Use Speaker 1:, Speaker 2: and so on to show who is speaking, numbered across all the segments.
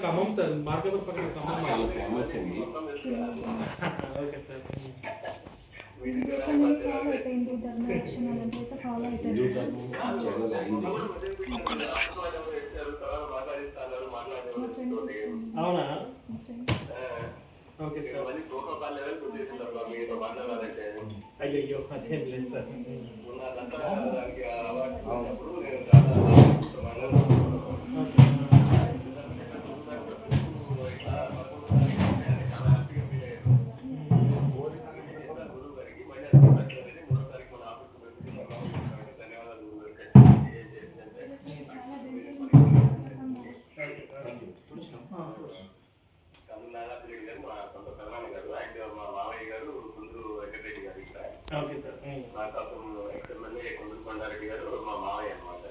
Speaker 1: Khammam sir, Markapuram పక్కన ఖమ్మం.
Speaker 2: చాలా famous అండి.
Speaker 1: Okay sir.
Speaker 3: ఫాలో అయిపోయింది ధర్మ రక్షణ అయితే ఫాలో అయిపోయింది.
Speaker 2: హిందూ ధర్మం ఛానల్ అయింది.
Speaker 1: అవునా? Okay sir. అయ్యో అదేం లేదు సార్. Okay sir.
Speaker 4: మా కోసం ఎక్స్ఎమ్మెల్యే కుందుకొండారెడ్డి గారు మా మావయ్య అనమాట.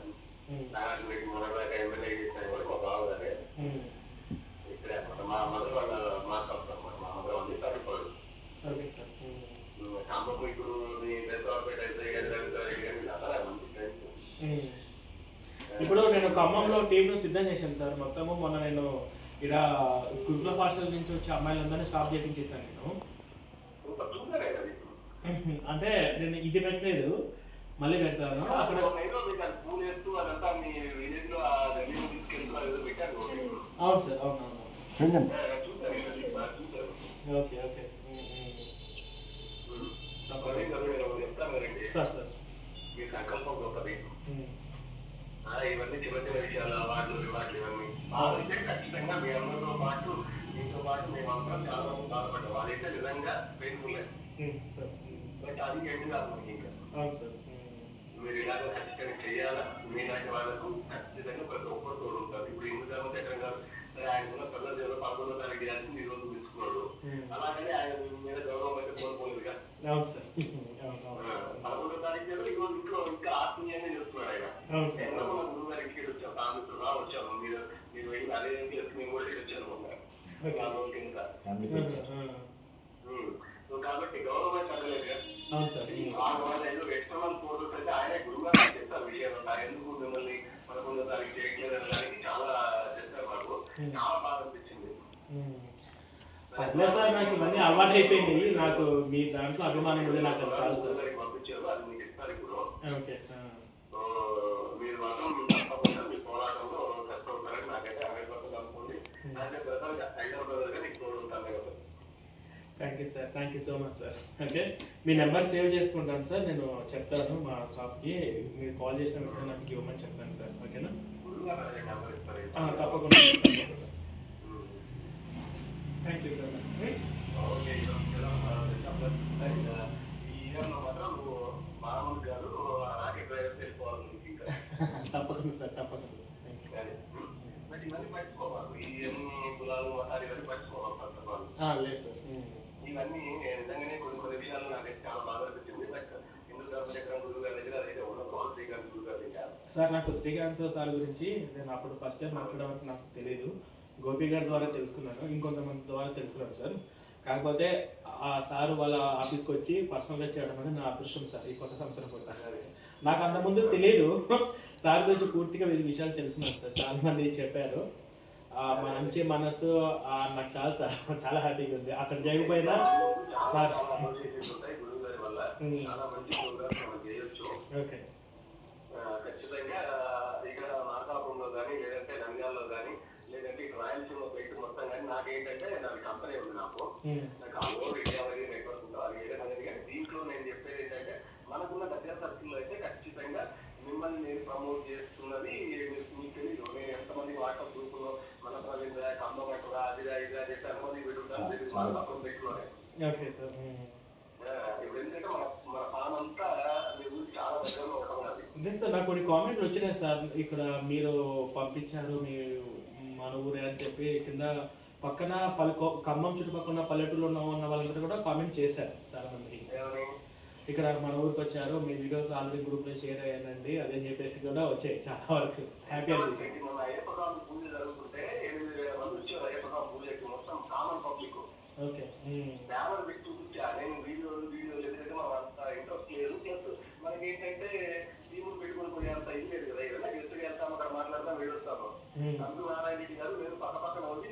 Speaker 4: నాగార్జునరెడ్డి మొదటి ఎమ్మెల్యే చేసిన కూడా మా బావగారే. ఇక్కడే అనమాట మా మదర్ వాళ్ళ మా కాపు అనమాట. మా మదర్ ఉంది తరలిపోదు. కాంబకు ఇప్పుడు
Speaker 1: ఇప్పుడు నేను ఖమ్మంలో టీంను సిద్ధం చేశాను సార్. మొత్తము మొన్న నేను ఇలా గురుకుల పాఠశాల నుంచి వచ్చే అమ్మాయిలందరినీ స్టాప్ చేయించేసాను నేను. అంటే నేను ఇది పెట్టలేదు, మళ్ళీ పెడతాను అక్కడ. అవును సార్, అవునవును. Okay okay sir. సార్
Speaker 4: మీ సంకల్పం గొప్పది. ఇవన్నీ చిన్న చిన్న విషయాలు, అవార్డులు రివార్డులు ఇవన్నీ బాగుంటే ఖచ్చితంగా మీ అందరితో పాటు మీతో పాటు మేమందరం చాలా మంది బాధపడ్డాం. వాళ్ళైతే నిజంగా పెయిన్ఫుల్ బట్ అది ఎండ్ కాదు మనకి. ఇంకా మీరు ఇలాగ ఖచ్చితంగా చేయాలా. మీలాంటి వాళ్ళకు ఖచ్చితంగా ప్రతి ఒక్కరు తోడు ఉంటారు. ఇప్పుడు హిందూ ధర్మ చట్టం గారు ఆయన పిల్లలు 11వ తారీఖు చేసి ఈ రోజు తీసుకున్నాడు. అలాగని ఆయన మీద గౌరవం అయితే కోల్పోలేదుగా. 11వ తారీఖు ఈ రోజు ఇంట్లో ఇంకా ఆత్మీయంగా చేస్తున్నాడు ఆయన. ఎంతమంది మన గురువు గారి ఇంటికి వచ్చాం, ఫ్యామిలీతో వచ్చాము. మీరు వెళ్ళి అదే చేసి మేము కూడా వచ్చాను కాబట్టి గౌరవం అయితే తగ్గలేదుగా. ఎక్స్టర్నల్ ఫోటోస్ అయితే ఆయన గురువు గారు చెప్తారు విషయాలు ఉంటారు. ఎందుకు మిమ్మల్ని 11వ తారీఖు చేయట్లేదు అనడానికి చాలా చెప్తారు. మాకు చాలా బాగా అనిపించింది.
Speaker 1: అట్లా సార్, నాకు ఇవన్నీ అలవాటు అయిపోయింది. నాకు మీ దాంట్లో అభిమానం ఉంది, నాకు చాలా సార్.
Speaker 4: పంపించారు, అది మీకు ఇస్తారు ఇప్పుడు.
Speaker 1: ఓకే,
Speaker 4: మీరు మాత్రం తప్పకుండా మీ పోరాటంలో కష్టపడతారని నాకైతే 100% అనుకోండి. అంటే బ్రదర్గా ఐదవ బ్రదర్గా నీకు తోడుంటాను కదా.
Speaker 1: Thank you sir, thank you so much sir. Okay, me number save చేసుకుంటాను సార్. నేను చెప్తాను మా స్టాఫ్కి, మీరు కాల్ చేసిన వెంటనే నాకు ఇవ్వమని చెప్తాను సార్. ఓకేనా? తప్పకుండా. Thank you sir. తప్పకుండా సార్, తప్పకుండా సార్. లేదు సార్,
Speaker 4: ఇవన్నీ నిజంగానే కొన్ని విషయాలు నాకు చాలా బాగా అనిపించింది. హిందూ ధర్మ చక్రం గురువు గారి దగ్గర అదైతే ఉండదు, శ్రీకాంత్ గురువు గారి దగ్గర.
Speaker 1: సార్ నాకు శ్రీకాంత్ సార్ గురించి నేను అప్పుడు ఫస్ట్ టైం మాట్లాడడానికి నాకు తెలియదు. గోపి గారి ద్వారా తెలుసుకున్నాను, ఇంకొంతమంది ద్వారా తెలుసుకున్నాను సార్. కాకపోతే ఆ సార్ వాళ్ళ ఆఫీస్కి వచ్చి పర్సనల్గా చేయడం అనేది నా అదృష్టం సార్. ఈ కొత్త సంవత్సరం కూడా నాకు అంతకుముందు తెలియదు. సార్ గురించి పూర్తిగా విషయాలు తెలుసుకున్నాను సార్. చాలా మంది చెప్పారు. మంచి మనసు నాకు చాలా సార్, చాలా హ్యాపీగా ఉంది. అక్కడ చేయకపోయినా సార్. ఓకే,
Speaker 4: ఖచ్చితంగా ఇక్కడ మార్కాపురంలో కానీ లేదంటే నంద్యాలలో కానీ లేదంటే రాయలసీమ పెట్టి మొత్తం కానీ నాకేంటంటే నాకు కంపెనీ ఉంది. నాకు ఆ ఓవర్ ఇండియా నెట్వర్క్ ఉందో అది ఏదైనా కానీ దీంట్లో నేను చెప్పేది ఏంటంటే మనకున్న దగ్గర సర్కిల్లో అయితే ఖచ్చితంగా మిమ్మల్ని నేను ప్రమోట్ చేస్తున్నది మీకు తెలియదు. నేను ఎంతమంది వాట్సాప్ గ్రూపులో మన ప్రజెంట్ కమ్మబట్టుగా అదిగా ఇదిగా చెప్పి అనుమతి పెట్టుకుంటాను మన పక్కన పెట్టుకోవాలి. ఇప్పుడు ఎందుకంటే మన ఫామ్ అంతా మీ ఊరికి చాలా దగ్గరలో ఉంటుంది
Speaker 1: సార్. నాకు కొన్ని కామెంట్లు వచ్చినాయి సార్. ఇక్కడ మీరు పంపించారు మీ మన ఊరే అని చెప్పి కింద పక్కన ఖమ్మం చుట్టుపక్కల పల్లెటూరులో ఉన్న వాళ్ళందరూ కూడా కామెంట్ చేశారు చాలా మంది. ఇక్కడ మన ఊరికి వచ్చారు, మీ వీడియోస్ ఆల్రెడీ గ్రూప్ లో షేర్ అయ్యానండి అదని చెప్పేసి కూడా వచ్చాయి చాలా వరకు. హ్యాపీ అనిపించింది. ఓకే,
Speaker 4: మనకి ఏంటంటే టీములు పెట్టుకుని పోయి అంత ఇది లేదు కదా. ఏదైనా గెస్ట్ వెళ్తాము, అక్కడ మాట్లాడతాం, వేడొస్తాము. అందుకు నారాయణ రెడ్డి గారు నేను పక్క పక్కన వచ్చి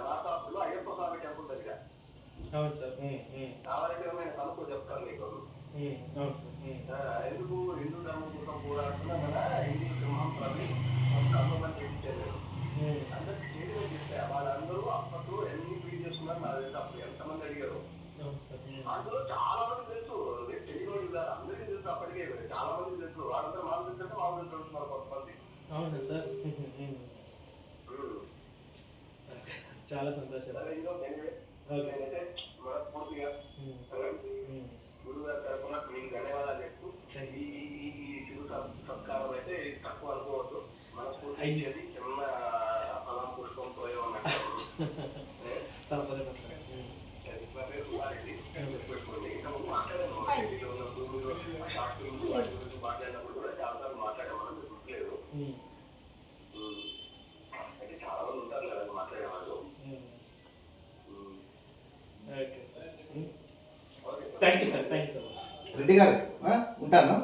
Speaker 4: మాసాపులో అయ్యప్ప స్వామి టెంపుల్ దగ్గర.
Speaker 1: అవును సార్.
Speaker 4: కావాలంటే నేను కనుక్కో చెప్తాను మీకు.
Speaker 1: అవును సార్.
Speaker 4: ఎందుకు హిందూ ధర్మం కోసం పోరాడుతున్నా కదా, హిందూ సింహం ప్రతి కర్మని చేయించాను. అందరికి చేయడం చేస్తే వాళ్ళందరూ అప్పట్లో ఎన్ని వీడియోస్ ఉన్నారు నాకు తెలుసు. అప్పుడు ఎంతమంది అడిగారు. అందులో చాలా మంది తెలుసు, తెలియదు కదా, అందరికీ తెలుసు. అప్పటికే చాలా మంది తెలుసు. వాళ్ళందరూ మాకు తెలుసు, మాకు తెలుస్తున్నారు కొంతమంది.
Speaker 1: అవునా సార్. చాలా సంతోషం.
Speaker 4: నేనైతే మనస్ఫూర్తిగా గురువు గారి తరఫున మీకు ధన్యవాదాలు చెప్తూ ఈ శివ సత్కారం అయితే తక్కువ అనుకోవద్దు. మనస్ఫూర్తి చిన్న ఫలం పుష్పం పోయే మాట్లాడాము. ఢిల్లీలో ఉన్న భూమిలో షార్ట్ ఫిల్మ్ వాటి గురించి మాట్లాడినప్పుడు కూడా చాలాసార్లు మాట్లాడాము. మనం గుర్తులేదు. అయితే చాలా మంది ఉంటారు కదా మాట్లాడేవాళ్ళు.
Speaker 1: Okay sir. Thank you sir. Thank you so much.
Speaker 5: Reddy గారు ఉంటాను.